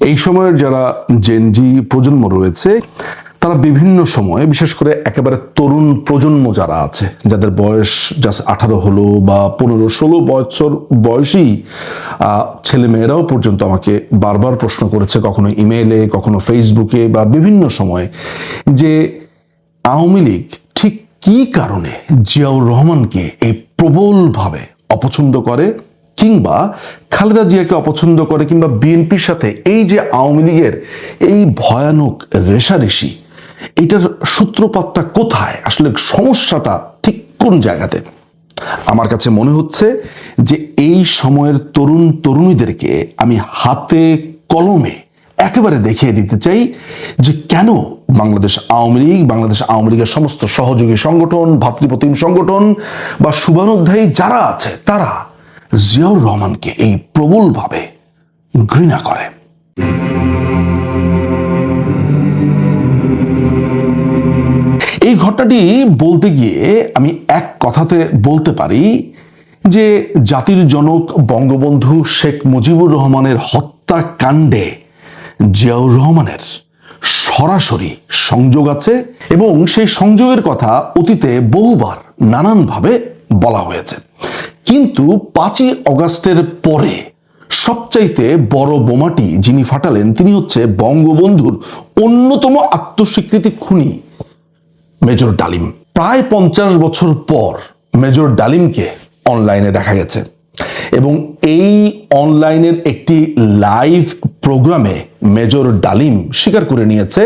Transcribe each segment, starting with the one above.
এই সময়ের যারা জেনজি প্রজন্ম রয়েছে তারা বিভিন্ন সময়ে, বিশেষ করে একেবারে তরুণ প্রজন্ম যারা আছে, যাদের বয়স জাস্ট 18 হলো বা 15-16 বছর বয়সী ছেলেমেয়েরাও পর্যন্ত আমাকে বারবার প্রশ্ন করেছে, কখনো ইমেইলে, কখনো ফেসবুকে বা বিভিন্ন সময়ে, যে আওয়ামী লীগ ঠিক কী কারণে জিয়াউর রহমানকে এই প্রবলভাবে অপছন্দ করে, কিংবা খালেদা জিয়াকে অপছন্দ করে, কিংবা বিএনপির সাথে এই যে আওয়ামী লীগের এই ভয়ানক রেষারেষি, এটার সূত্রপাতটা কোথায়, আসলে সমস্যাটা ঠিক কোন জায়গাতে? আমার কাছে মনে হচ্ছে যে এই সময়ের তরুণ তরুণীদেরকে আমি হাতে কলমে একেবারে দেখিয়ে দিতে চাই যে কেন বাংলাদেশ আওয়ামী লীগের সমস্ত সহযোগী সংগঠন, ভাতৃপ্রতিম সংগঠন বা শুভানুধ্যায়ী যারা আছে তারা জিয়াউর রহমানকে এই প্রবলভাবে ঘৃণা করে। এই ঘটনাটি বলতে গিয়ে আমি এক কথাতে বলতে পারি যে জাতির জনক বঙ্গবন্ধু শেখ মুজিবুর রহমানের হত্যাকাণ্ডে জিয়াউর রহমানের সরাসরি সংযোগ আছে, এবং সেই সংযোগের কথা অতীতে বহুবার নানানভাবে বলা হয়েছে। কিন্তু 5ই অগাস্টের পরে সবচাইতে বড় বোমাটি যিনি ফাটালেন তিনি হচ্ছে বঙ্গবন্ধুর অন্যতম আত্মস্বীকৃতি খুনি মেজর ডালিম। প্রায় 50 বছর পর মেজর ডালিমকে অনলাইনে দেখা গেছে, এবং এই অনলাইনের একটি লাইভ প্রোগ্রামে মেজর ডালিম স্বীকার করে নিয়েছে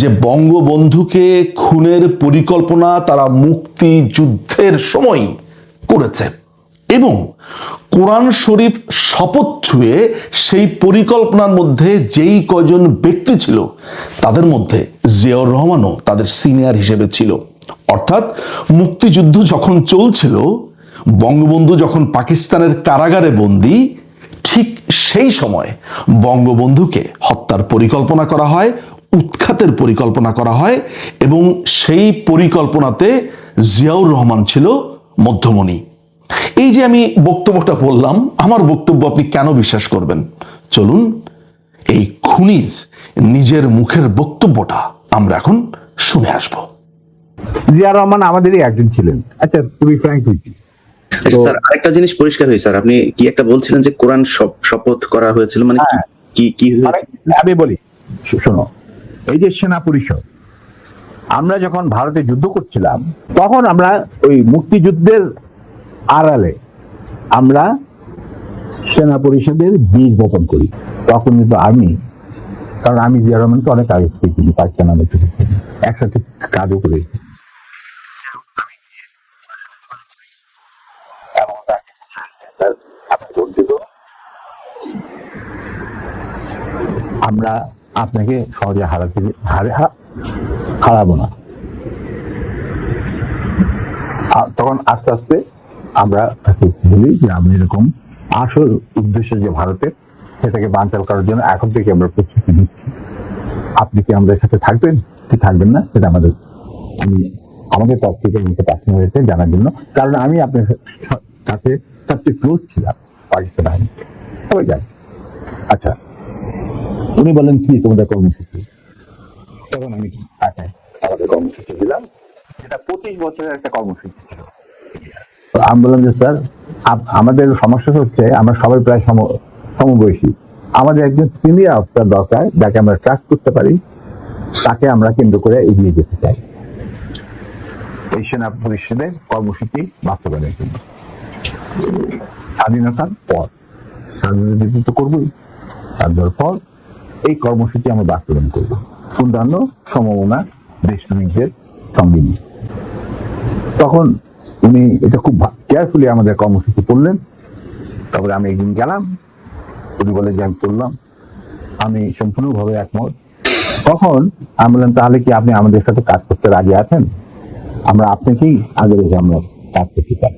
যে বঙ্গবন্ধুকে খুনের পরিকল্পনা তারা মুক্তিযুদ্ধের সময় করেছে, এবং কোরআন শরীফ শপথ ছুঁয়ে সেই পরিকল্পনার মধ্যে যেই কয়জন ব্যক্তি ছিল তাদের মধ্যে জিয়াউর রহমানও তাদের সিনিয়র হিসেবে ছিল। অর্থাৎ মুক্তিযুদ্ধ যখন চলছিল, বঙ্গবন্ধু যখন পাকিস্তানের কারাগারে বন্দী, ঠিক সেই সময় বঙ্গবন্ধুকে হত্যার পরিকল্পনা করা হয়, উৎখাতের পরিকল্পনা করা হয়, এবং সেই পরিকল্পনাতে জিয়াউর রহমান ছিল মধ্যমণি। এই যে আমি বক্তব্যটা বললাম, আমার বক্তব্য আপনি কেন বিশ্বাস করবেন? চলুন এই খুনির নিজের মুখের বক্তব্যটা আমরা এখন শুনে আসব। জিয়া রহমান আমাদেরই একজন ছিলেন। আচ্ছা, তুমি ফ্র্যাঙ্ক হইছি স্যার, আরেকটা জিনিস পরিষ্কার হয়েছে স্যার, আপনি কি একটা বলছিলেন যে কোরআন শপথ করা হয়েছিল, মানে কি হয়েছে? আমি বলি, শোনো, এই যে সেনা পরিষদ, আমরা যখন ভারতে যুদ্ধ করছিলাম তখন আমরা ওই মুক্তিযুদ্ধের আড়ালে আমরা সেনা পরিষদের বীজ বপন করি। তখন কিন্তু কারণ আমি জিয়া রহমানকে অনেক আগে থেকে পাকিস্তান একসাথে কাজও করেছি। আমরা আপনাকে সহজে হারাবো না। তখন আস্তে আস্তে আমরা বলি যে আমি এরকম আসল উদ্দেশ্য যে ভারতে, সেটাকে বানচাল করার জন্য এখন থেকে আমরা প্রস্তুতি নিচ্ছি। আপনি কি আমাদের সাথে থাকবেন কি থাকবেন না, সেটা আমাদের তরফ থেকে পাঠানো হয়েছে জানার জন্য। কারণ আমি আপনার সাথে সবচেয়ে ক্লোজ ছিলাম পাকিস্তান বাহিনীতে, সবাই জানি। আচ্ছা, উনি বলেন কি তোমাদের কর্মসূচি? তখন আমি আমাদের কর্মসূচি দিলাম, যেটা 25 বছরের একটা কর্মসূচি ছিল। আমি বললাম যে স্যার, আমাদের সমস্যা হচ্ছে আমরা সবাই প্রায় সমবয়সী, আমাদের একজন সিনিয়র অফিসার দরকার যাকে আমরা ট্রাস্ট করতে পারি, তাকে আমরা কেন্দ্র করে এগিয়ে যেতে চাই এই সেনা পরিষদের কর্মসূচি বাস্তবায়নের জন্য। স্বাধীনতার পর, স্বাধীনতা তো করবোই, স্বাধীনতার পর এই কর্মসূচি আমরা বাস্তবায়ন করবো অন্যান্য সমমনা দেশপ্রেমিকদের সঙ্গে নিয়ে। তখন উনি এটা খুব কেয়ারফুলি আমাদের কর্মসূচি করলেন। তারপরে আমি একদিন গেলাম, উনি বলে যে আমি করলাম, আমি সম্পূর্ণভাবে একমত। তখন আমি বললাম, তাহলে কি আপনি আমাদের সাথে কাজ করতে রাজি আছেন? আমরা আপনাকেই আগে রেখে আমরা কাজ করতে চাই।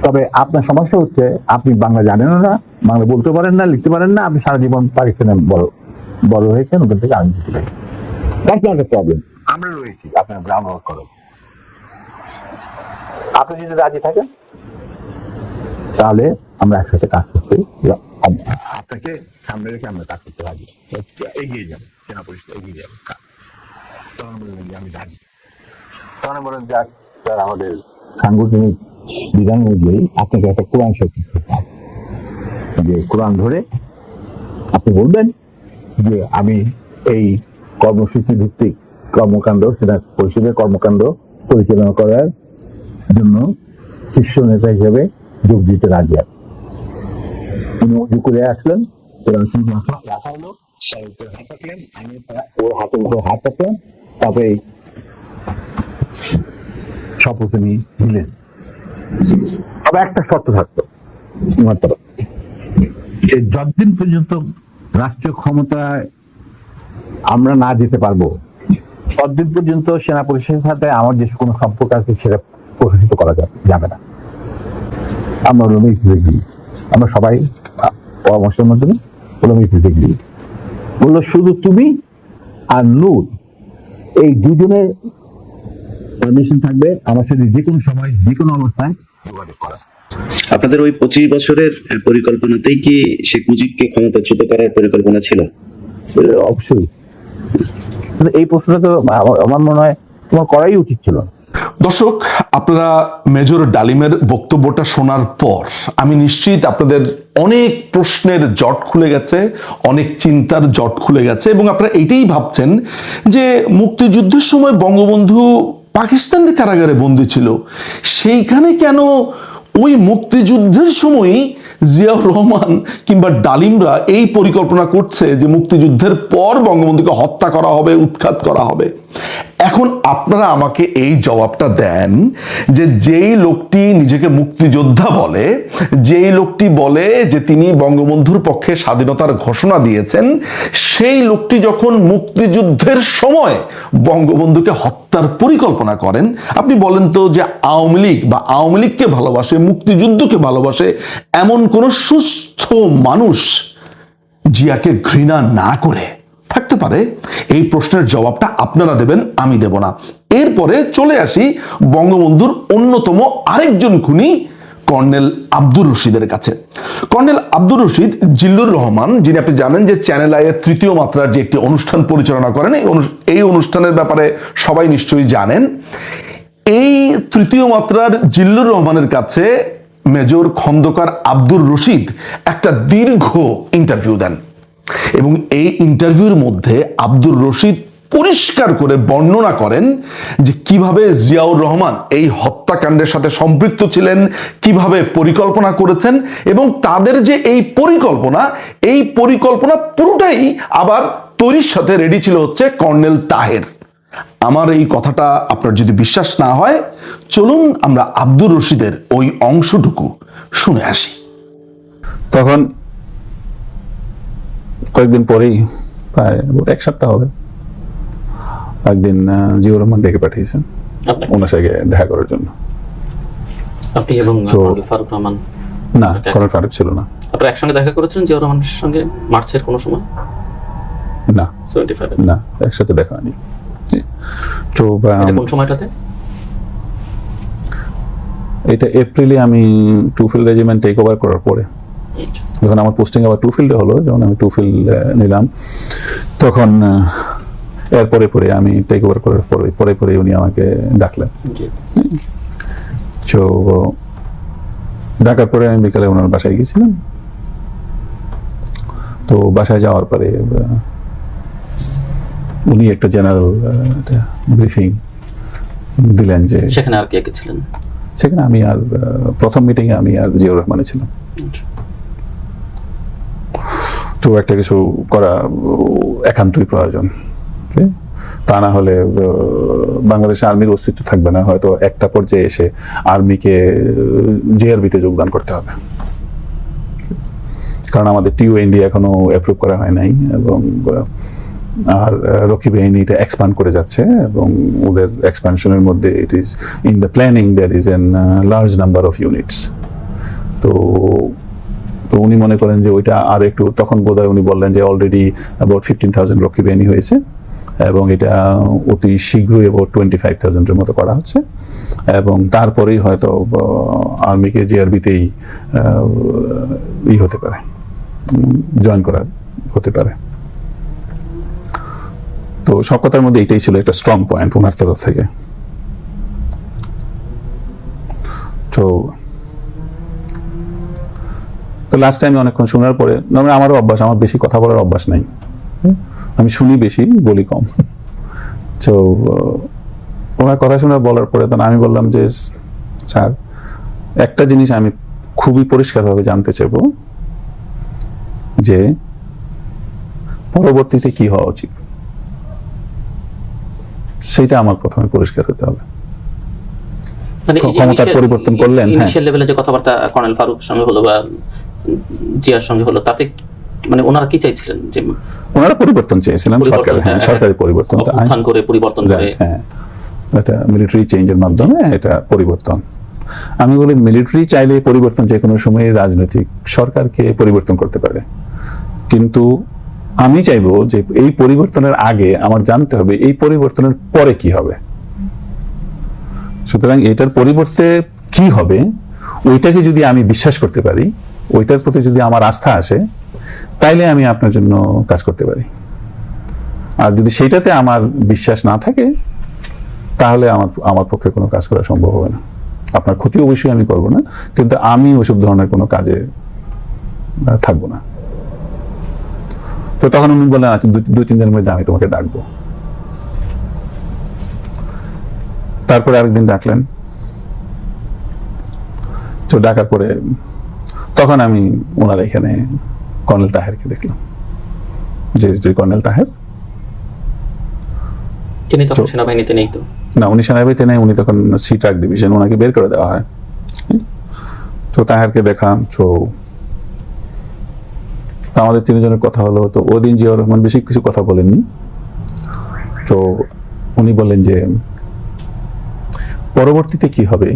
তবে আপনার সমস্যা হচ্ছে আপনি বাংলা জানেন না, বাংলা বলতে পারেন না, লিখতে পারেন না, আপনি সারা জীবন পাকিস্তানে বড় হয়েছেন, ওখান থেকে আমি দিতে পারি। দ্যাটস নট এ প্রবলেম, আমরা রয়েছি, আপনার গ্রাউন্ড ওয়ার্ক করেন। আপনি যদি রাজি থাকেন তাহলে আমরা একসাথে কাজ করতে সামনে রেখে আমরা কাজ করতে রাজি, এগিয়ে যাবো, সেনা পরিষদ এগিয়ে যাবে। তখন বললেন যে আমি রাজি। তখন বলেন যাক স্যার, আমাদের সাংগঠনিক বিধান অনুযায়ী আপনাকে একটা কোরআন শক্তি করতে হবে, যে কোরআন ধরে আপনি বলবেন যে আমি এই কর্মসূচি ভিত্তিক কর্মকাণ্ড, সেটা পরিষদের কর্মকাণ্ড পরিচালনা করার জন্য শীর্ষ নেতা হিসেবে যোগ দিতে রাজি আছে। তিনি উজু করে আসলেন, রাখা হলো, হাত রাখলেন, আমি ওর হাতের উপর হাত রাখলাম, তারপরে শপথ উনি দিলেন। তবে একটা শর্ত থাকতো, যতদিন পর্যন্ত রাষ্ট্রীয় ক্ষমতায় আমরা না যেতে পারবো ততদিন পর্যন্ত সেনা পরিষদের সাথে আমার যে কোনো সম্পর্ক আছে সেটা প্রকাশিত করা যাবে না। আমরা আমরা সবাই পরামর্শের মাধ্যমে বললো শুধু তুমি আর নূর এই দুজনের পারমিশন থাকবে আমার সাথে যে কোনো সময় যে কোনো অবস্থায় যোগাযোগ করা। আপনাদের ওই 25 বছরের পরিকল্পনাতেই কি শেখ মুজিবকে ক্ষমতাচ্যুত করার পরিকল্পনা ছিল? অবশ্যই। এই প্রশ্নটা তো আমার মনে হয় তোমার করাই উচিত ছিল। দর্শক, আপনারা মেজর ডালিমের বক্তব্যটা শোনার পর আমি নিশ্চিত আপনাদের অনেক প্রশ্নের জট খুলে গেছে, অনেক চিন্তার জট খুলে গেছে, এবং আপনারা এইটাই ভাবছেন যে মুক্তিযুদ্ধের সময় বঙ্গবন্ধু পাকিস্তানের কারাগারে বন্দী ছিল, সেইখানে কেন ওই মুক্তিযুদ্ধের সময়ই জিয়াউর রহমান কিংবা ডালিমরা এই পরিকল্পনা করছে যে মুক্তিযুদ্ধের পর বঙ্গবন্ধুকে হত্যা করা হবে, উৎখাত করা হবে। এখন আপনারা আমাকে এই জবাবটা দেন যে যেই লোকটি নিজেকে মুক্তিযোদ্ধা বলে, যেই লোকটি বলে যে তিনি বঙ্গবন্ধুর পক্ষে স্বাধীনতার ঘোষণা দিয়েছেন, সেই লোকটি যখন মুক্তিযুদ্ধের সময় বঙ্গবন্ধুকে হত্যার পরিকল্পনা করেন, আপনি বলেন তো যে আওয়ামী লীগ বা আওয়ামী লীগকে ভালোবাসে, মুক্তিযুদ্ধকে ভালোবাসে এমন কোন সুস্থ মানুষ জিয়াকে ঘৃণা না করে থাকতে পারে? এই প্রশ্নের জবাবটা আপনারা দেবেন, আমি দেব না। এরপরে চলে আসি বঙ্গবন্ধুর অন্যতম আরেকজন খুনি কর্নেল আব্দুর রশিদের কাছে। কর্নেল আব্দুর রশিদ জিল্লুর রহমান, যিনি আপনি জানেন যে চ্যানেল আই এর তৃতীয় মাত্রার যে একটি অনুষ্ঠান পরিচালনা করেন, এই অনুষ্ঠানের ব্যাপারে সবাই নিশ্চয়ই জানেন। এই তৃতীয় মাত্রার জিল্লুর রহমানের কাছে মেজর খন্দকার আব্দুর রশিদ একটা দীর্ঘ ইন্টারভিউ দেন, এবং এই ইন্টারভিউর মধ্যে আব্দুর রশিদ পরিষ্কার করে বর্ণনা করেন যে কিভাবে জিয়াউর রহমান এই হত্যাকাণ্ডের সাথে সম্পৃক্ত ছিলেন, কিভাবে পরিকল্পনা করেছেন, এবং তাদের যে এই পরিকল্পনা পুরোটাই আবার তৈরির সাথে রেডি ছিল হচ্ছে কর্নেল তাহের। আমার এই কথাটা আপনার যদি বিশ্বাস না হয়, চলুন আমরা আব্দুর রশিদের ওই অংশটুকু শুনে আসি। তখন কয়েকদিন পরেই, প্রায় এক সপ্তাহ হবে, একদিন জিয়াউর রহমান ডেকে পাঠিয়েছেন ওনার সঙ্গে দেখা করার জন্য। আপনি এবং ফারুক রহমান? না, কর্নেল ফারুক ছিল না। আপনারা একসঙ্গে দেখা করেছিলেন জিয়াউর রহমানের সঙ্গে মার্চের কোনো সময়? না, 75 না, একসাথে দেখা হয়নি। তো কোন সময়টাতে? এটা এপ্রিলে আমি two field regiment take over করার পরে, যখন আমার পোস্টিং আবার টু ফিল্ডে হলো, যখন আমি টু ফিল্ড নিলাম, তখন এরপরে পরে আমি টেক ওভার করার পরে উনি আমাকে ডাকলেন। তো ডাকার পরে আমি বিকালে ওনার বাসায় গেছিলাম। তো বাসায় যাওয়ার পরে উনি একটা জেনারেল ব্রিফিং দিলেন যে সেখানে আর কে কে ছিলেন? সেখানে আমি আর প্রথম মিটিংয়ে আমি আর জিয়াউর রহমানে ছিলাম। তো একটা কিছু করা একান্তই প্রয়োজন, তা না হলে বাংলাদেশে আর্মির অস্তিত্ব থাকবে না। হয়তো একটা পর্যায়ে এসে আর্মিকে জেআরবিতে যোগদান করতে হবে, কারণ আমাদের টিওএনডি এখনো অ্যাপ্রুভ করা হয় নাই, এবং আর রক্ষী বাহিনীটা এক্সপ্যান্ড করে যাচ্ছে, এবং ওদের এক্সপ্যানশনের মধ্যে it is in the planning that is an large number of units. তো উনি মনে করেন যে ওইটা আর একটু, তখন বোধহয় উনি বললেন যে অলরেডি অ্যাবাউট 15,000 রক্ষী বাহিনী হয়েছে, এবং এটা অতি শীঘ্রই অ্যাবাউট 25,000-এর মতো করা হচ্ছে, এবং তারপরেই হয়তো আর্মিকে জিআরবিতেই হতে পারে, জয়েন করা হতে পারে। তো সব কথার মধ্যে এটাই ছিল একটা স্ট্রং পয়েন্ট ওনার তরফ থেকে। তো লাস্ট টাইম অনেকক্ষণ শোনার পরে, আমারও অভ্যাস, আমার বেশি কথা বলার অভ্যাস নাই, আমি শুনি বেশি, বলি কম। তো ওনার কথা শোনা বলার পরে তখন আমি বললাম যে স্যার, একটা জিনিস আমি খুবই পরিষ্কারভাবে জানতে চাইবো যে পরবর্তীতে কি হওয়া উচিত, সেটা আমার প্রথমে পরিষ্কার হতে হবে। মানে এই যে ক্ষমতার initial- পরিবর্তন করলেন, হ্যাঁ। ইনিশিয়াল লেভেলে যে কথাবার্তা কর্নেল ফারুকের সঙ্গে হলো বা জিয়ার সঙ্গে হলো, তাতে মানে ওনারা কি চাইছিলেন? যে ওনারা পরিবর্তন চেয়েছিলেন, পরিবর্তন, সরকার, হ্যাঁ, হ্যাঁ, সরকারি পরিবর্তন, অভ্যুত্থান করে পরিবর্তন করে, হ্যাঁ, এটা মিলিটারি চেঞ্জের মাধ্যমে এটা পরিবর্তন। আমি বলি মিলিটারি চাইলে পরিবর্তন যে কোনো সময় রাজনৈতিক সরকারকে পরিবর্তন করতে পারে, কিন্তু আমি চাইবো যে এই পরিবর্তনের আগে আমার জানতে হবে এই পরিবর্তনের পরে কি হবে। সুতরাং এটার পরিবর্তে কি হবে ওইটাকে যদি আমি বিশ্বাস করতে পারি, ওইটার প্রতি যদি আমার আস্থা আসে, তাইলে আমি আপনার জন্য কাজ করতে পারি। আর যদি সেটাতে আমার বিশ্বাস না থাকে, তাহলে আমার পক্ষে কোনো কাজ করা সম্ভব হবে না। আপনার ক্ষতি অবশ্যই আমি করব না, কিন্তু আমি ওইসব ধরনের কোনো কাজে থাকবো না। তো তখন উনি বললেন, আচ্ছা 2-3 দিনের মধ্যে আমি তোমাকে ডাকবো। তারপরে আরেকদিন ডাকলেন। তো ডাকার পরে তখন আমি ওনার এখানে কর্নেল তাহেরকে দেখলাম, জেএসডি কর্নেল তাহের। তিনি তখন সেনাবাহিনীতে নেই তো? না, উনি সেনাবাহিনীতে নেই, উনি তখন সি ট্রাক ডিভিশন, ওনাকে বের করে দেওয়া হয়। তো তাহেরকে দেখলাম। তো আমাদের 3 জনের কথা হলো। তো ওদিন জিয়াউর রহমান বেশি কিছু কথা বলেননি। তো উনি বললেন যে পরবর্তীতে কি হবে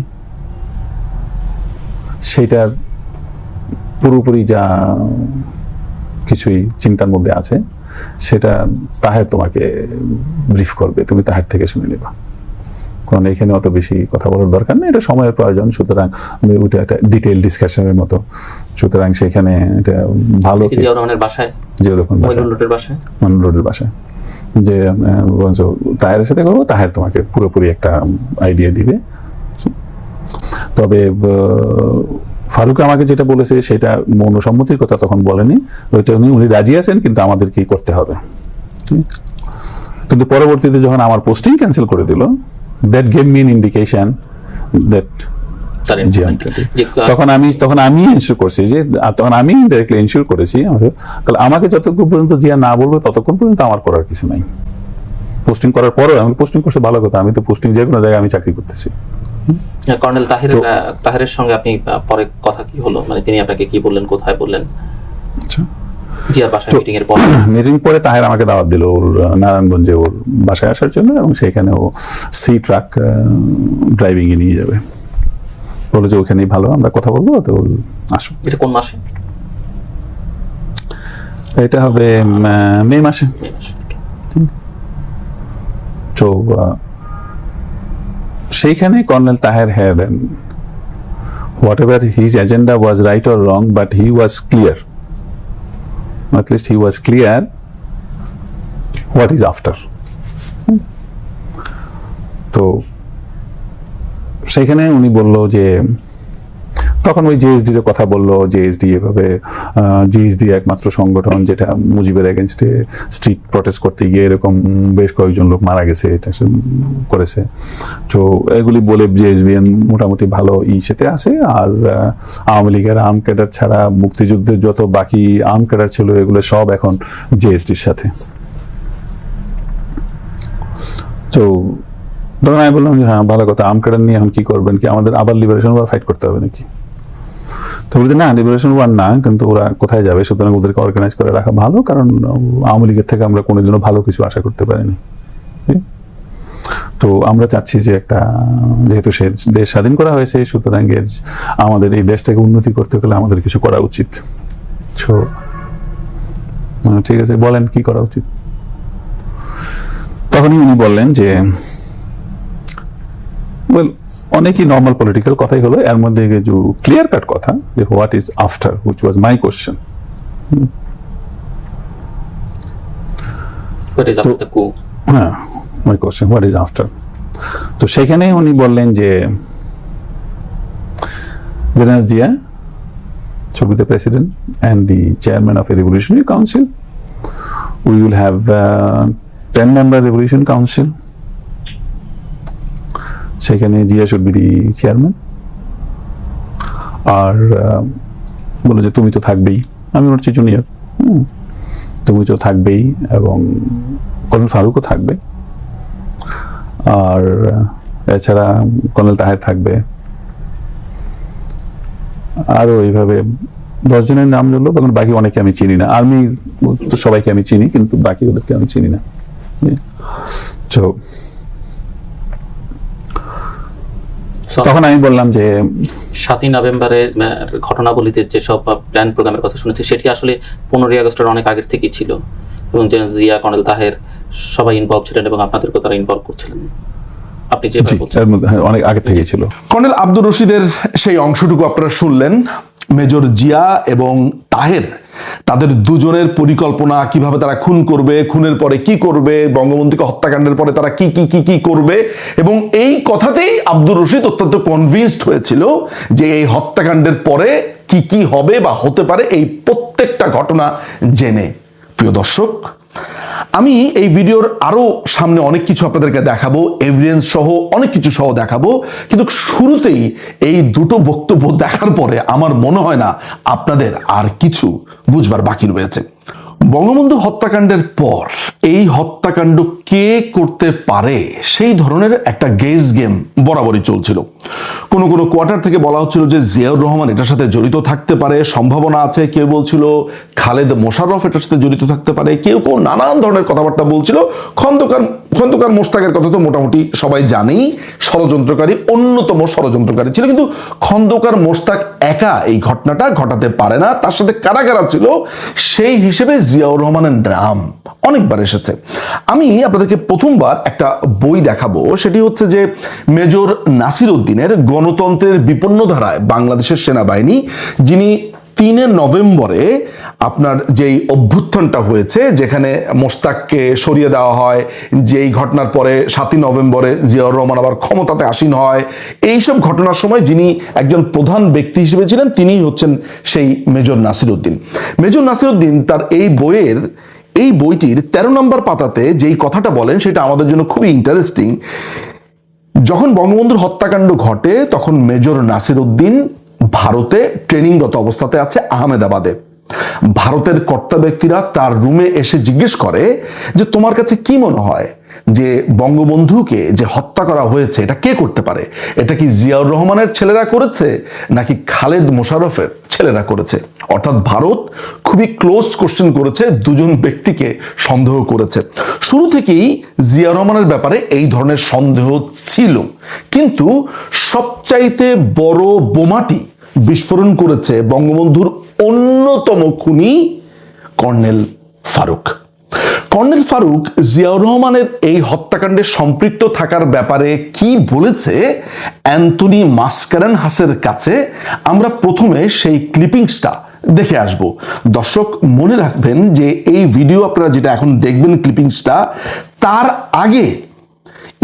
সেটার পুরোপুরি যা কিছুই চিন্তার মধ্যে আছে সেটা তাহের তোমাকে ব্রিফ করবে, তুমি তাহের থেকে শুনে নেবা, কারণ এখানে অত বেশি কথা বলার দরকার নেই, এটা সময়ের প্রয়োজন। সুতরাং ওইটা একটা ডিটেইল ডিসকাশনের মতো। সুতরাং সেখানে এটা ভালো জিয়াউর রহমানের বাসায়, যেরকম মইনুল রোডের বাসায়, মইনুল রোডের বাসায়, যে তাহেরের সাথে করবো, তাহের তোমাকে পুরোপুরি একটা আইডিয়া দিবে। তবে ফারুক আমাকে যেটা বলেছে সেটা মৌনসম্মতির কথা তখন বলেনি, ওইটা উনি রাজি আছেন, কিন্তু আমাদেরকেই করতে হবে। কিন্তু পরবর্তীতে যখন আমার পোস্টিং ক্যান্সেল করে দিল, that gave me N indication that তখন আমি এনশিওর করছি যে, তখন আমি ডাইরেক্টলি এনশিওর করেছি, তাহলে আমাকে যতক্ষণ পর্যন্ত জিয়া না বলবে ততক্ষণ পর্যন্ত আমার করার কিছু নাই। পোস্টিং করার পরেও আমি পোস্টিং করতে ভালো কথা, আমি তো পোস্টিং যে কোনো জায়গায় আমি চাকরি করতেছি। কর্নেল তাহেরের সঙ্গে আপনি পরে কথা কি হলো, মানে তিনি আপনাকে কি বললেন, কোথায় বললেন? আচ্ছা, জিয়ার বাসায় মিটিং এর পর? মিটিং পরে তাহের আমাকে দাওয়াত দিল ওর নারায়ণগঞ্জে ওর বাসায় আসার জন্য, এবং সেখানে ও সি ট্রাক ড্রাইভিং এ নিয়ে যাবে। বলে যে ওখানেই ভালো, আমরা কথা বলবো, তো আসো। এটা কোন মাসে? এটা হবে মে মাসে। তো সেইখানে colonel Taher had whatever his agenda was right or wrong, but he was clear, at least he was clear what is after. তো সেখানে উনি বলল যে, তখন ওই জিএসডি এর কথা বললো, জিএসডি এভাবে জিএসডি একমাত্র সংগঠন যেটা মুজিবের এগেনস্টে স্ট্রিট প্রটেস্ট করতে গিয়ে এরকম বেশ কয়েকজন লোক মারা গেছে, এটা করেছে। তো এগুলি বলে জিএসবিএন মোটামুটি ভালো ইসেতে আছে। আর আওয়ামী লীগের আর্ম ক্যাডার ছাড়া মুক্তিযুদ্ধের যত বাকি আর্ম ক্যাডার ছিল এগুলো সব এখন জিএসডির সাথে। তো তখন আমি বললাম যে হ্যাঁ ভালো কথা, আর্ম ক্যাডার নিয়ে এখন কি করবেন, কি আমাদের আবার লিবারেশন ওয়ার ফাইট করতে হবে নাকি? তো বলছে না, লিবারেশন ওয়ার না, কিন্তু ওরা কোথায় যাবে, সুতরাং ওদেরকে অর্গানাইজ করে রাখা ভালো, কারণ আওয়ামী লীগের থেকে আমরা কোনোদিনও ভালো কিছু আশা করতে পারিনি। তো আমরা চাচ্ছি যে একটা, যেহেতু সে দেশ স্বাধীন করা হয়েছে, সুতরাং আমাদের এই দেশটাকে উন্নতি করতে হলে আমাদের কিছু করা উচিত। ঠিক আছে, বলেন কি করা উচিত? তখনই উনি বললেন যে অনেকই নর্মাল পলিটিক্যাল কথাই হলো, এর মধ্যে যে ক্লিয়ার কাট কথা যে what is after, which was my question. What is after the coup? হ্যাঁ, মাই কোশ্চেন হোয়াট ইজ আফটার। তো সেখানে উনি বললেন যে general Zia should be the president and the chairman of a revolutionary council. We will have 10-member revolution council. সেখানে Zia should be the chairman. আর বলে যে তুমি তো থাকবেই, আমি ওর চেয়ে জুনিয়র, তুমি তো থাকবেই এবং কর্নেল ফারুকও থাকবে, আর এছাড়া কর্নেল তাহের থাকবে, আরো এইভাবে 10 জনের নাম বললো। তখন বাকি অনেকে আমি চিনি না, আর্মির তো সবাইকে আমি চিনি কিন্তু বাকি ওদেরকে আমি চিনি না। তো তখন আমি বললাম যে 7ই নভেম্বরে ঘটনাবলীতে যেসব প্ল্যান প্রোগ্রামের কথা শুনেছি সেটি আসলে 15ই আগস্টের অনেক আগের থেকেই ছিল, এবং জেনারেল জিয়া, কর্নেল তাহের সবাই ইনভলভ ছিলেন এবং আপনাদেরকেও তারা ইনভলভ করছিলেন। আপনি যে এর মধ্যে অনেক আগে থেকেই ছিল। কর্নেল আব্দুর রশিদের সেই অংশটুকু আপনারা শুনলেন। মেজর জিয়া এবং তাহের তাদের দুজনের পরিকল্পনা, কিভাবে তারা খুন করবে, খুনের পরে কি করবে, বঙ্গবন্ধুকে হত্যাকাণ্ডের পরে তারা কি কি কি কি করবে, এবং এই কথাতেই আব্দুর রশিদ অত্যন্ত কনভিন্সড হয়েছিল যে এই হত্যাকাণ্ডের পরে কি কি হবে বা হতে পারে এই প্রত্যেকটা ঘটনা জেনে। প্রিয় দর্শক, আমি এই ভিডিওর আরো সামনে অনেক কিছু আপনাদেরকে দেখাবো, এভিডেন্স সহ অনেক কিছু সহ দেখাবো, কিন্তু শুরুতেই এই দুটো বক্তব্য দেখার পরে আমার মনে হয় না আপনাদের আর কিছু বুঝবার বাকি রয়েছে। বঙ্গবন্ধু হত্যাকাণ্ডের পর এই হত্যাকাণ্ড কে করতে পারে সেই ধরনের একটা গেস গেম বরাবরই চলছিল। কোনো কোনো কোয়ার্টার থেকে বলা হচ্ছিল যে জিয়াউর রহমান এটার সাথে জড়িত থাকতে পারে, সম্ভাবনা আছে। কেউ বলছিল খালেদ মোশাররফ এটার সাথে জড়িত থাকতে পারে, কেউ কেউ নানান ধরনের কথাবার্তা বলছিল। খন্দকার মোশতাকের কথা তো মোটামুটি সবাই জানেই, ষড়যন্ত্রকারী, অন্যতম ষড়যন্ত্রকারী ছিল। কিন্তু খন্দকার মোশতাক একা এই ঘটনাটা ঘটাতে পারে না, তার সাথে কারা কারা ছিল সেই হিসেবে জিয়াউর রহমানের নাম অনেকবার এসেছে। আমি আপনাদেরকে প্রথমবার একটা বই দেখাবো, সেটি হচ্ছে যে মেজর নাসির উদ্দিনের গণতন্ত্রের বিপন্ন ধারায় বাংলাদেশের সেনাবাহিনী, যিনি 3 নভেম্বরে আপনার যেই অভ্যুত্থানটা হয়েছে, যেখানে মোশতাককে সরিয়ে দেওয়া হয়, যেই ঘটনার পরে 7ই নভেম্বরে জিয়াউর রহমান আবার ক্ষমতাতে আসীন হয়, এইসব ঘটনার সময় যিনি একজন প্রধান ব্যক্তি হিসেবে ছিলেন তিনিই হচ্ছেন সেই মেজর নাসির উদ্দিন। মেজর নাসির উদ্দিন তার এই বইটির 13 নম্বর পাতাতে যেই কথাটা বলেন সেটা আমাদের জন্য খুবই ইন্টারেস্টিং। যখন বঙ্গবন্ধুর হত্যাকাণ্ড ঘটে তখন মেজর নাসির উদ্দিন ভারতে ট্রেনিংরত অবস্থাতে আছে আহমেদাবাদে। ভারতের কর্তা ব্যক্তিরা তার রুমে এসে জিজ্ঞেস করে যে তোমার কাছে কি মনে হয় যে বঙ্গবন্ধুকে যে হত্যা করা হয়েছে এটা কে করতে পারে? এটা কি জিয়াউর রহমানের ছেলেরা করেছে নাকি খালেদ মোশাররফের ছেলেরা করেছে? অর্থাৎ ভারত খুবই ক্লোজ কোশ্চেন করেছে, দুজন ব্যক্তিকে সন্দেহ করেছে। শুরু থেকেই জিয়াউর রহমানের ব্যাপারে এই ধরনের সন্দেহ ছিল, কিন্তু সবচাইতে বড় বোমাটি বিস্ফোরণ করেছে বঙ্গবন্ধুর অন্যতম খুনি কর্নেল ফারুক। কর্নেল ফারুক জিয়াউর রহমানের এই হত্যাকাণ্ডে সম্পৃক্ত থাকার ব্যাপারে কি বলেছে অ্যান্টনি মাসকারেনহাসের কাছে, আমরা প্রথমে সেই ক্লিপিংসটা দেখে আসব। দর্শক মনে রাখবেন যে এই ভিডিও আপনারা যেটা এখন দেখবেন ক্লিপিংসটা, তার আগে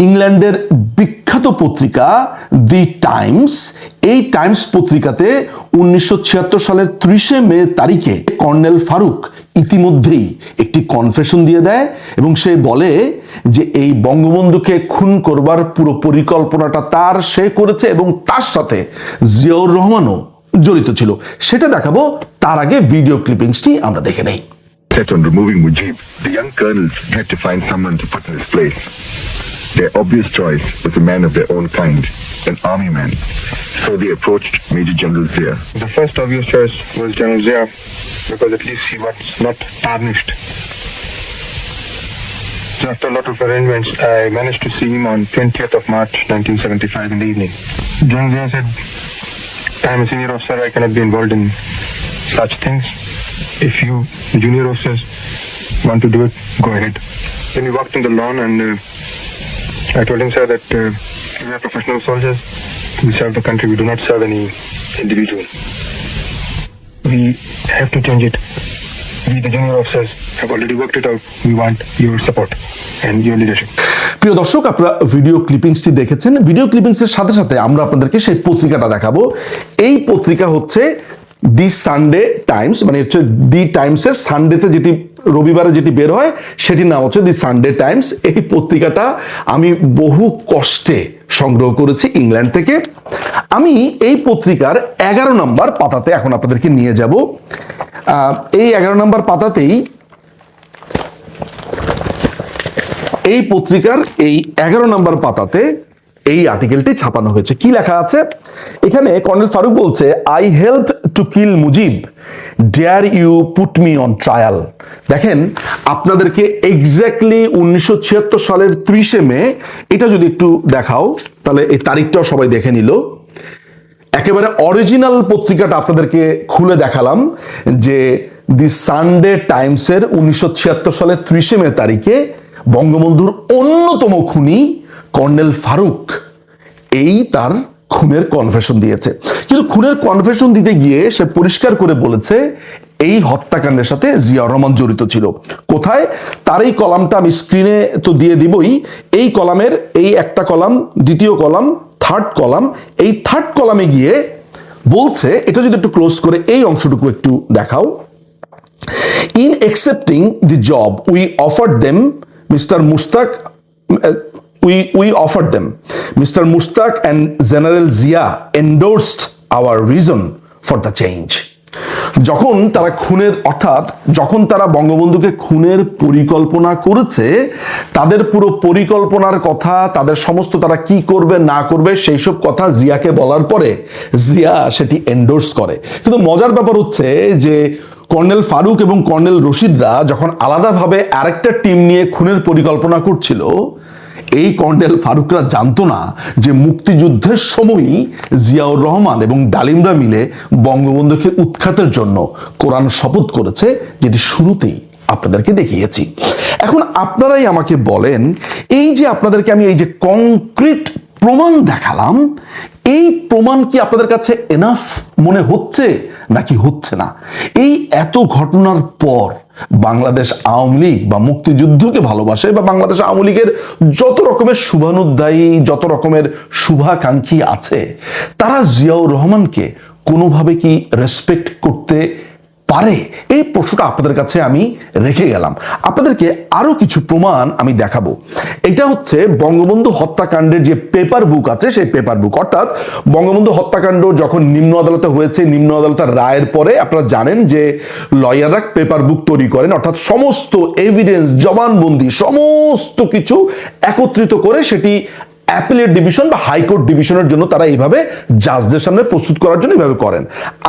ইংল্যান্ডের বিখ্যাত পত্রিকা দি টাইমস, এই টাইমস পত্রিকাতে 1976 সালের 30 মে তারিখে কর্নেল ফারুক ইতিমধ্যেই একটি কনফেশন দিয়ে দেয় এবং সে বলে যে এই বঙ্গবন্ধুকে খুন করবার পুরো পরিকল্পনাটা সে করেছে এবং তার সাথে জিয়াউর রহমানও জড়িত ছিল। সেটা দেখাবো, তার আগে ভিডিও ক্লিপিংসটি আমরা দেখে নেই। Set on removing Mujib, the young colonels had to find someone to put in his place. Their obvious choice was a man of their own kind, an army man. So they approached Major General Zia. The first obvious choice was General Zia, because at least he was not tarnished. So after a lot of arrangements, I managed to see him on 20th of March 1975 in the evening. General Zia said, I am a senior officer, I cannot be involved in such things. If you junior officers want to do it, go ahead. Then we walked in the lawn and I told him, sir, that we are professional soldiers. We serve the country. We do not serve any individual. We have to change it. we, the junior officers, have already worked it out. We want your support and your leadership. প্রিয় দর্শক, আপনারা video ক্লিপিংসটি দেখেছেন। Video ক্লিপিংসের সাথে সাথে আমরা আপনাদেরকে সেই পত্রিকাটা দেখাবো। এই পত্রিকা হচ্ছে দি সানডে টাইমস, মানে হচ্ছে দি টাইমসের সানডেতে যেটি রবিবারে যেটি বের হয় সেটির নাম হচ্ছে দি সানডে টাইমস। এই পত্রিকাটা আমি বহু কষ্টে সংগ্রহ করেছি ইংল্যান্ড থেকে। আমি এই পত্রিকার 11 নম্বর পাতাতে এখন আপনাদেরকে নিয়ে যাব। এই 11 নম্বর পাতাতেই এই পত্রিকার এই 11 নম্বর পাতাতে এই আর্টিকেলটি ছাপানো হয়েছে। কি লেখা আছে এখানে? কর্নেল ফারুক বলছে, I help to kill Mujib, dare you put me on trial. দেখেন, আপনাদেরকে এক্স্যাক্টলি 1976 সালের 30 মে, এটা যদি একটু দেখাও তাহলে এই তারিখটাও সবাই দেখে নিল। একেবারে অরিজিনাল পত্রিকাটা আপনাদেরকে খুলে দেখালাম যে দি সানডে টাইমসের 1976 সালের 30 মে তারিখে বঙ্গবন্ধুর অন্যতম খুনি কর্নেল ফারুক এই তার খুনের কনফেশন দিয়েছে। কিন্তু খুনের কনফেশন দিতে গিয়ে সে পরিষ্কার করে বলেছে এই হত্যাকাণ্ডের সাথে জিয়াউর রহমান জড়িত ছিল। কোথায়? তার এই কলামটা আমি স্ক্রিনে তো দিয়ে দিবই। এই কলামের এই একটা কলাম, দ্বিতীয় কলাম, থার্ড কলাম, এই থার্ড কলামে গিয়ে বলছে, এটা যদি একটু ক্লোজ করে এই অংশটুকু একটু দেখাও। In accepting the job, we offered them, Mr. Mushtaq, we offered them. Mr. Mushtaq and General Zia endorsed our reason for the change. যখন তারা খুনের, অর্থাৎ যখন তারা বঙ্গবন্ধুকে খুনের পরিকল্পনা করেছে, তাদের পুরো পরিকল্পনার কথা, তাদের সমস্ত তারা কি করবে না করবে সেই সব কথা জিয়াকে বলার পরে জিয়া সেটি এন্ডোর্স করে। কিন্তু মজার ব্যাপার হচ্ছে যে কর্নেল ফারুক এবং কর্নেল রশিদরা যখন আলাদাভাবে আরেকটা টিম নিয়ে খুনের পরিকল্পনা করছিল, এই কর্নেল ফারুকরা জানতো না যে মুক্তিযুদ্ধের সময়ই জিয়াউর রহমান এবং ডালিমরা মিলে বঙ্গবন্ধুকে উৎখাতের জন্য কোরআন শপথ করেছে, যেটি শুরুতেই আপনাদেরকে দেখিয়েছি। এখন আপনারাই আমাকে বলেন, এই যে আপনাদেরকে আমি এই যে কংক্রিট প্রমাণ দেখালাম, এই প্রমাণ কি আপনাদের কাছে এনাফ মনে হচ্ছে নাকি হচ্ছে না? এই এত ঘটনার পর বাংলাদেশ আওয়ামী লীগ বা মুক্তিযুদ্ধকে ভালোবাসে বা বাংলাদেশ আওয়ামী লীগের যত রকমের শুভানুধ্যায়ী, যত রকমের শুভাকাঙ্ক্ষী আছে, তারা জিয়াউর রহমানকে কোনোভাবে কি রেসপেক্ট করতে পারে? এই প্রশ্নটা আপনাদের কাছে আমি রেখে গেলাম। আপনাদেরকে আরো কিছু প্রমাণ আমি দেখাবো। এটা হচ্ছে বঙ্গবন্ধু হত্যাকাণ্ডের যে পেপার বুক আছে, সেই পেপার বুক। অর্থাৎ বঙ্গবন্ধু হত্যাকাণ্ড যখন নিম্ন আদালতে হয়েছে, নিম্ন আদালতের রায়ের পরে আপনারা জানেন যে লয়াররা পেপার বুক তৈরি করেন, অর্থাৎ সমস্ত এভিডেন্স, জবানবন্দি, সমস্ত কিছু একত্রিত করে সেটি অ্যাপিলেট ডিভিশন বা হাইকোর্ট ডিভিশনের জন্য তারা এইভাবে জাজদের সামনে প্রস্তুত করার জন্য এইভাবে করেন।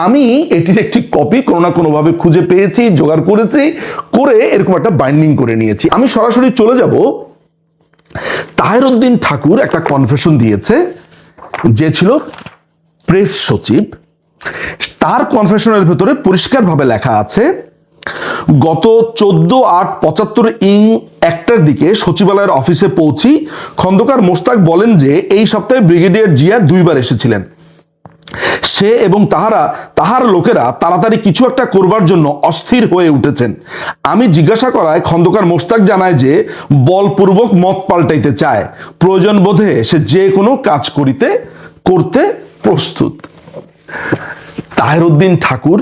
আমি এটির একটি কপি কোনো না কোনোভাবে খুঁজে পেয়েছি, জোগাড় করেছি, করে এরকম একটা বাইন্ডিং করে নিয়েছি। আমি সরাসরি চলে যাব, তাহের উদ্দিন ঠাকুর একটা কনফেশন দিয়েছে, যে ছিল প্রেস সচিব। তার কনফেশনের ভেতরে পরিষ্কারভাবে লেখা আছে, গত 14/8/75 ইং 1টার দিকে সচিবালয়ের অফিসে পৌঁছি খন্দকার মোশতাক বলেন যে এই সপ্তাহে ব্রিগেডিয়ার জিয়া 2 বার এসেছিলেন। সে এবং তাহার লোকেরা তাড়াতাড়ি কিছু একটা করবার জন্য অস্থির হয়ে উঠেছেন। আমি জিজ্ঞাসা করায় খন্দকার মোশতাক জানায় যে বলপূর্বক মত পাল্টাইতে চায়, প্রয়োজন বোধে সে যে কোনো কাজ করতে প্রস্তুত। তাহের উদ্দিন ঠাকুর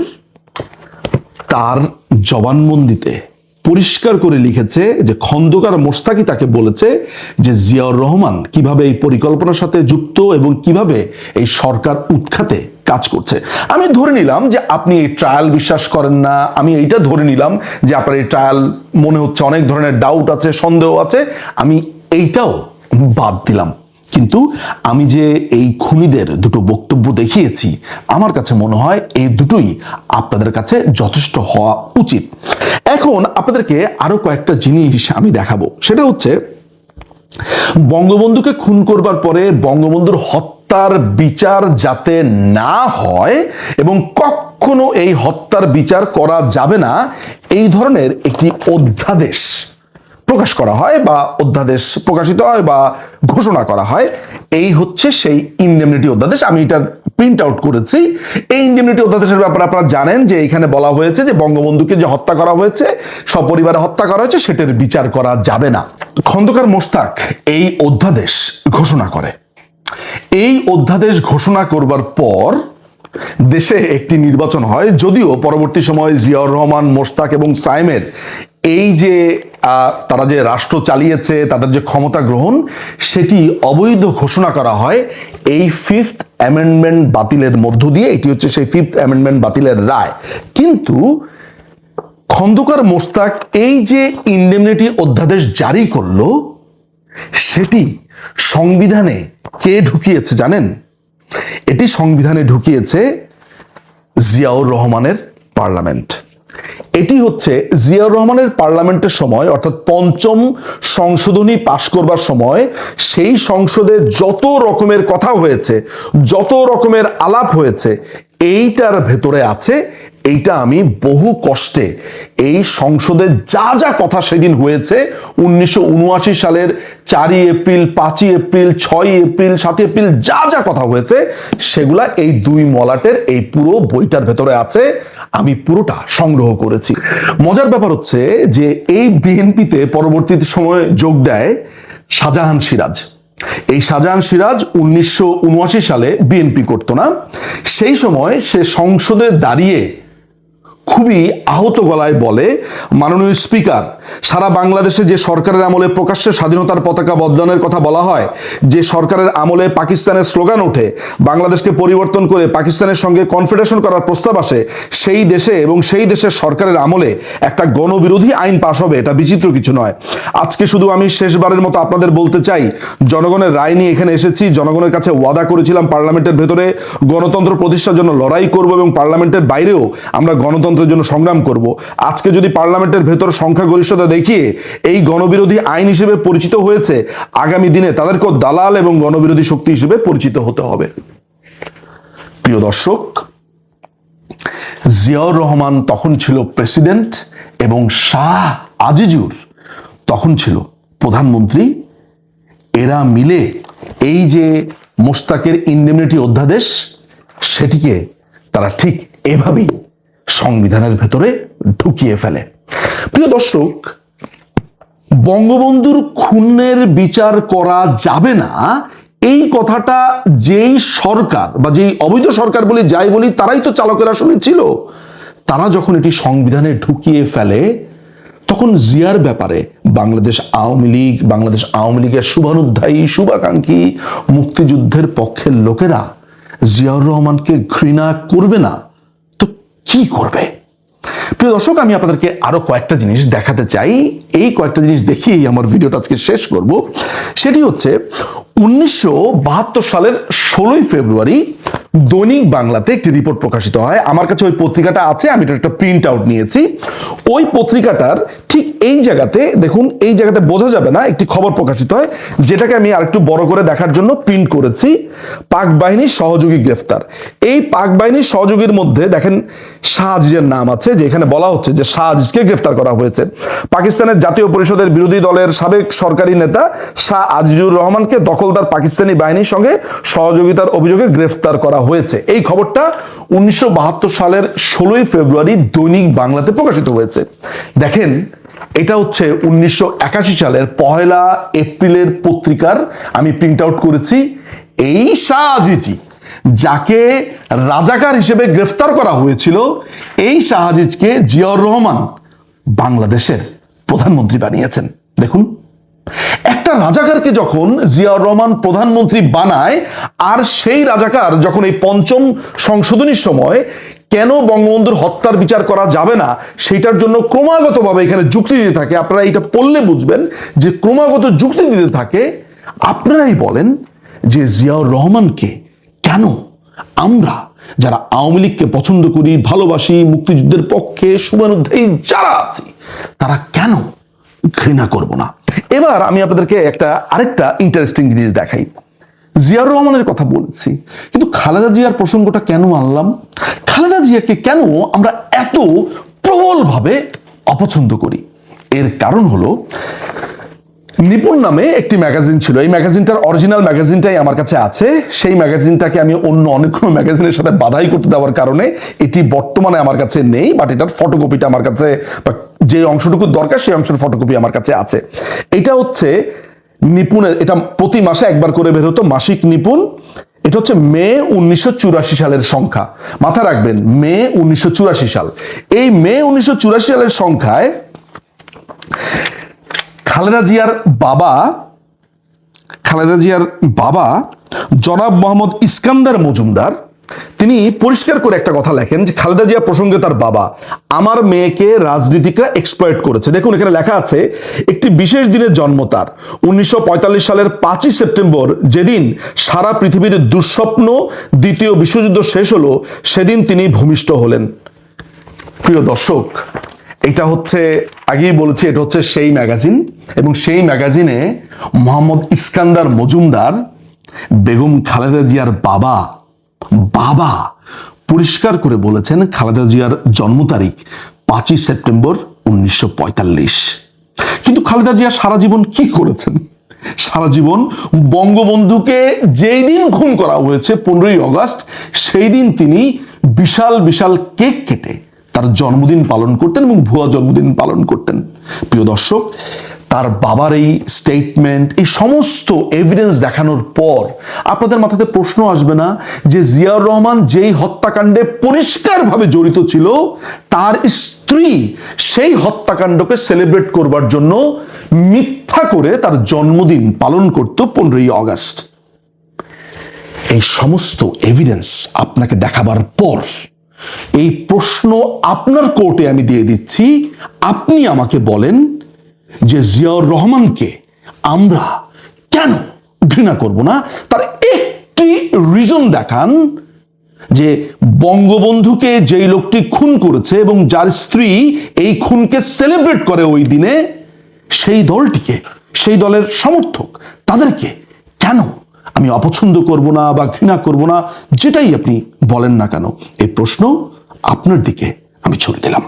তার জবানবন্দিতে পরিষ্কার করে লিখেছে যে খন্দকার মোশতাকই তাকে বলেছে যে জিয়াউর রহমান কিভাবে এই পরিকল্পনার সাথে যুক্ত এবং কিভাবে এই সরকার উৎখাতে কাজ করছে। আমি ধরে নিলাম যে আপনি এই ট্রায়াল বিশ্বাস করেন না, আমি এইটা ধরে নিলাম যে আপনার এই ট্রায়াল মনে হচ্ছে অনেক ধরনের ডাউট আছে, সন্দেহ আছে, আমি এইটাও বাদ দিলাম। কিন্তু আমি যে এই খুনিদের দুটো বক্তব্য দেখিয়েছি, আমার কাছে মনে হয় এই দুটোই আপনাদের কাছে যথেষ্ট হওয়া উচিত। এখন আপনাদেরকে আরো কয়েকটা জিনিস আমি দেখাবো। সেটা হচ্ছে বঙ্গবন্ধুকে খুন করবার পরে বঙ্গবন্ধুর হত্যার বিচার যাতে না হয় এবং কখনো এই হত্যার বিচার করা যাবে না, এই ধরনের একটি অধ্যাদেশ প্রকাশ করা হয় বা অধ্যাদেশ প্রকাশিত হয় বা ঘোষণা করা হয়। এই হচ্ছে সেই ইনডেমনিটি অধ্যাদেশ। আমি এটা প্রিন্ট আউট করেছি। এই ইনডেমনিটি অধ্যাদেশের ব্যাপারে আপনারা জানেন যে এখানে বলা হয়েছে যে বঙ্গবন্ধুকে যে হত্যা করা হয়েছে, সপরিবারে হত্যা করা হয়েছে, সেটার বিচার করা যাবে না। খন্দকার মোশতাক এই অধ্যাদেশ ঘোষণা করে। এই অধ্যাদেশ ঘোষণা করবার পর দেশে একটি নির্বাচন হয়, যদিও পরবর্তী সময়ে জিয়াউর রহমান, মোশতাক এবং সায়েমের এই যে তারা যে রাষ্ট্র চালিয়েছে, তাদের যে ক্ষমতা গ্রহণ, সেটি অবৈধ ঘোষণা করা হয় এই 5th অ্যামেন্ডমেন্ট বাতিলের মধ্য দিয়ে। এটি হচ্ছে সেই 5th অ্যামেন্ডমেন্ট বাতিলের রায়। কিন্তু খন্দকার মোশতাক এই যে ইনডেমনিটি অধ্যাদেশ জারি করলো, সেটি সংবিধানে কে ঢুকিয়েছে জানেন? এটি সংবিধানে ঢুকিয়েছে জিয়াউর রহমানের পার্লামেন্ট। এটি হচ্ছে জিয়াউর রহমানের পার্লামেন্টের সময়, অর্থাৎ 5ম সংশোধনী পাশ করবার সময় সেই সংসদে যত রকমের কথা হয়েছে, যত রকমের আলাপ হয়েছে, এইটার ভেতরে আছে। এইটা আমি বহু কষ্টে এই সংসদে যা যা কথা সেদিন হয়েছে 1979 সালের 4 এপ্রিল, 5 এপ্রিল, 6 এপ্রিল, 7 এপ্রিল যা যা কথা হয়েছে, সেগুলা এই 2 মলাটের এই পুরো বইটার ভেতরে আছে। আমি পুরোটা সংগ্রহ করেছি। মজার ব্যাপার হচ্ছে যে এই বিএনপিতে পরবর্তী সময়ে যোগ দেয় শাহজাহান সিরাজ। এই শাহজাহান সিরাজ 1979 সালে বিএনপি করতো না। সেই সময় সে সংসদে দাঁড়িয়ে খুবই আহত গলায় বলে, মাননীয় স্পিকার, সারা বাংলাদেশে যে সরকারের আমলে প্রকাশ্যে স্বাধীনতার পতাকা বদলানোর কথা বলা হয়, যে সরকারের আমলে পাকিস্তানের স্লোগান ওঠে, বাংলাদেশকে পরিবর্তন করে পাকিস্তানের সঙ্গে কনফেডারেশন করার প্রস্তাব আসে, সেই দেশে এবং সেই দেশের সরকারের আমলে একটা গণবিরোধী আইন পাশ হবে, এটা বিচিত্র কিছু নয়। আজকে শুধু আমি শেষবারের মতো আপনাদের বলতে চাই, জনগণের রায় নিয়ে এখানে এসেছি। জনগণের কাছে ওয়াদা করেছিলাম পার্লামেন্টের ভেতরে গণতন্ত্র প্রতিষ্ঠার জন্য লড়াই করব এবং পার্লামেন্টের বাইরেও আমরা গণতন্ত্রের জন্য সংগ্রাম করব। আজকে যদি পার্লামেন্টের ভেতর সংখ্যাগরিষ্ঠতা দেখিয়ে এই গণবিরোধী আইন হিসেবে পরিচিত হয়েছে, আগামী দিনে তাদেরকেও দালাল এবং গণবিরোধী শক্তি হিসেবে পরিচিত হতে হবে। প্রিয় দর্শক, জিয়াউর রহমান তখন ছিল প্রেসিডেন্ট এবং শাহ আজিজুর তখন ছিল প্রধানমন্ত্রী। এরা মিলে এই যে মোশতাকের ইনডেমনিটি অধ্যাদেশ, সেটিকে তারা ঠিক এভাবেই সংবিধানের ভেতরে ঢুকিয়ে ফেলে। প্রিয় দর্শক, বঙ্গবন্ধুর খুনের বিচার করা যাবে না, এই কথাটা যেই সরকার বা যেই অবৈধ সরকার বলি যাই বলি, তারাই তো চালকের আসলে ছিল। তারা যখন এটি সংবিধানে ঢুকিয়ে ফেলে, তখন জিয়ার ব্যাপারে বাংলাদেশ আওয়ামী লীগের শুভানুধ্যায়ী, শুভাকাঙ্ক্ষী, মুক্তিযুদ্ধের পক্ষের লোকেরা জিয়াউর রহমানকে ঘৃণা করবে না তো কি করবে? প্রিয় দর্শক, আমি আপনাদেরকে আরো কয়েকটা জিনিস দেখাতে চাই। এই কয়েকটা জিনিস দেখিয়েই আমার ভিডিওটা আজকে শেষ করব। সেটি হচ্ছে 1972 সালের 16 ফেব্রুয়ারি দৈনিক বাংলাতে একটি রিপোর্ট প্রকাশিত হয়। আমার কাছে ওই পত্রিকাটা আছে, আমি এটা একটা প্রিন্ট আউট নিয়েছি। ওই পত্রিকাটার ঠিক এই জায়গাতে দেখুন, এই জায়গাতে বোঝা যাবে না, একটি খবর প্রকাশিত হয়, যেটাকে আমি আরেকটু বড় করে দেখার জন্য প্রিন্ট করেছি। পাক বাহিনীর সহযোগী গ্রেফতার। এই পাক বাহিনীর সহযোগীর মধ্যে দেখেন শাহ আজিজের নাম আছে, যে এখানে বলা হচ্ছে যে শাহ আজিজকে গ্রেফতার করা হয়েছে। পাকিস্তানের জাতীয় পরিষদের বিরোধী দলের সাবেক সরকারি নেতা শাহ আজিজুর রহমানকে দখলদার পাকিস্তানি বাহিনীর সঙ্গে সহযোগিতার অভিযোগে গ্রেফতার করা হয়েছে। এই খবরটা 1972 সালের 16 ফেব্রুয়ারি দৈনিক বাংলাতে প্রকাশিত হয়েছে। দেখেন, এটা হচ্ছে 1981 সালের 1 এপ্রিলের পত্রিকার আমি প্রিন্ট আউট করেছি। এই শাহ আজিজি, যাকে রাজাকার হিসেবে গ্রেফতার করা হয়েছিল, এই শাহ আজিজকে জিয়াউর রহমান বাংলাদেশের প্রধানমন্ত্রী বানিয়েছেন। দেখুন, একটা রাজাকারকে যখন জিয়াউর রহমান প্রধানমন্ত্রী বানায়, আর সেই রাজাকার যখন এই 5ম সংশোধনীর সময় কেন বঙ্গবন্ধুর হত্যার বিচার করা যাবে না সেটার জন্য ক্রমাগতভাবে এখানে যুক্তি দিতে থাকে, আপনারা এটা পড়লে বুঝবেন যে ক্রমাগত যুক্তি দিতে থাকে। আপনারাই বলেন যে জিয়াউর রহমানকে কেন আমরা যারা আওয়ামী লীগকে পছন্দ করি, ভালোবাসি, মুক্তিযুদ্ধের পক্ষে শুভানুধ্যায়ী যারা আছি, তারা কেন ঘৃণা করব না? এবার আমি আপনাদেরকে আরেকটা ইন্টারেস্টিং জিনিস দেখাই। জিয়াউর রহমানের কথা বলছি, কিন্তু খালেদা জিয়ার প্রসঙ্গটা কেন আনলাম? খালেদা জিয়াকে কেন আমরা এত প্রবলভাবে অপছন্দ করি? এর কারণ হলো নিপুণ নামে একটি ম্যাগাজিন ছিল। এই ম্যাগাজিনটার অরিজিনাল ম্যাগাজিনটাই আমার কাছে আছে। সেই ম্যাগাজিনটাকে আমি অন্য অনেকগুলো ম্যাগাজিনের সাথে বাধাই করতে দেওয়ার কারণে এটি বর্তমানে আমার কাছে নেই, বাট এটার ফটোকপিটা আমার কাছে, বা যে অংশটুকু দরকার সেই অংশের ফটোকপি আমার কাছে আছে। এটা হচ্ছে নিপুণের, এটা প্রতি মাসে একবার করে বের হতো, মাসিক নিপুণ। এটা হচ্ছে মে 1984 সালের সংখ্যা, মাথা রাখবেন, মে 1984 সাল। এই মে 1984 সালের সংখ্যায় খালেদা জিয়ার বাবা জনাব মোহাম্মদ ইস্কান্দার মজুমদার তিনি পরিষ্কার করে একটা কথা লেখেন যে খালেদা জিয়া প্রসঙ্গে তার বাবা, আমার মেয়েকে রাজনীতিকরা এক্সপ্লয়েট করেছে। দেখুন এখানে লেখা আছে, একটি বিশেষ দিনের জন্ম তার, 1945 সালের 5ই সেপ্টেম্বর, যেদিন সারা পৃথিবীর দুঃস্বপ্ন দ্বিতীয় বিশ্বযুদ্ধ শেষ হলো, সেদিন তিনি ভূমিষ্ঠ হলেন। প্রিয় দর্শক, এটা হচ্ছে, আগেই বলেছি, এটা হচ্ছে সেই ম্যাগাজিন, এবং সেই ম্যাগাজিনে মোহাম্মদ ইস্কান্দার মজুমদার বেগম খালেদা জিয়ার বাবা পরিষ্কার করে বলেছেন খালেদা জিয়ার জন্ম তারিখ 5ই সেপ্টেম্বর 1945। কিন্তু খালেদা জিয়া সারা জীবন কি করেছেন? সারা জীবন বঙ্গবন্ধুকে যেই দিন খুন করা হয়েছে 15ই আগস্ট, সেই দিন তিনি বিশাল বিশাল কেক কেটে তার জন্মদিন পালন করতেন এবং ভুয়া জন্মদিন পালন করতেন। প্রিয় দর্শক, তার বাবার এই স্টেটমেন্ট, এই সমস্ত এভিডেন্স দেখানোর পর আপনাদের মাথাতে প্রশ্ন আসবে না যে জিয়াউর রহমান যেই হত্যাকাণ্ডে পরিষ্কারভাবে জড়িত ছিল, তার স্ত্রী সেই হত্যাকাণ্ডকে সেলিব্রেট করবার জন্য মিথ্যা করে তার জন্মদিন পালন করত 15ই আগস্ট। এই সমস্ত এভিডেন্স আপনাকে দেখাবার পর এই প্রশ্ন আপনার কোর্টে আমি দিয়ে দিচ্ছি, আপনি আমাকে বলেন যে জিয়াউর রহমানকে আমরা কেন ঘৃণা করব না? তার একটি রিজন দেখান যে বঙ্গবন্ধুকে যেই লোকটি খুন করেছে এবং যার স্ত্রী এই খুনকে সেলিব্রেট করে ওই দিনে, সেই দলটিকে, সেই দলের সমর্থক, তাদেরকে কেন আমি অপছন্দ করব না বা ঘৃণা করব না? যেটাই আপনি বলেন না কেন, এই প্রশ্ন আপনার দিকে আমি ছুড়ে দিলাম।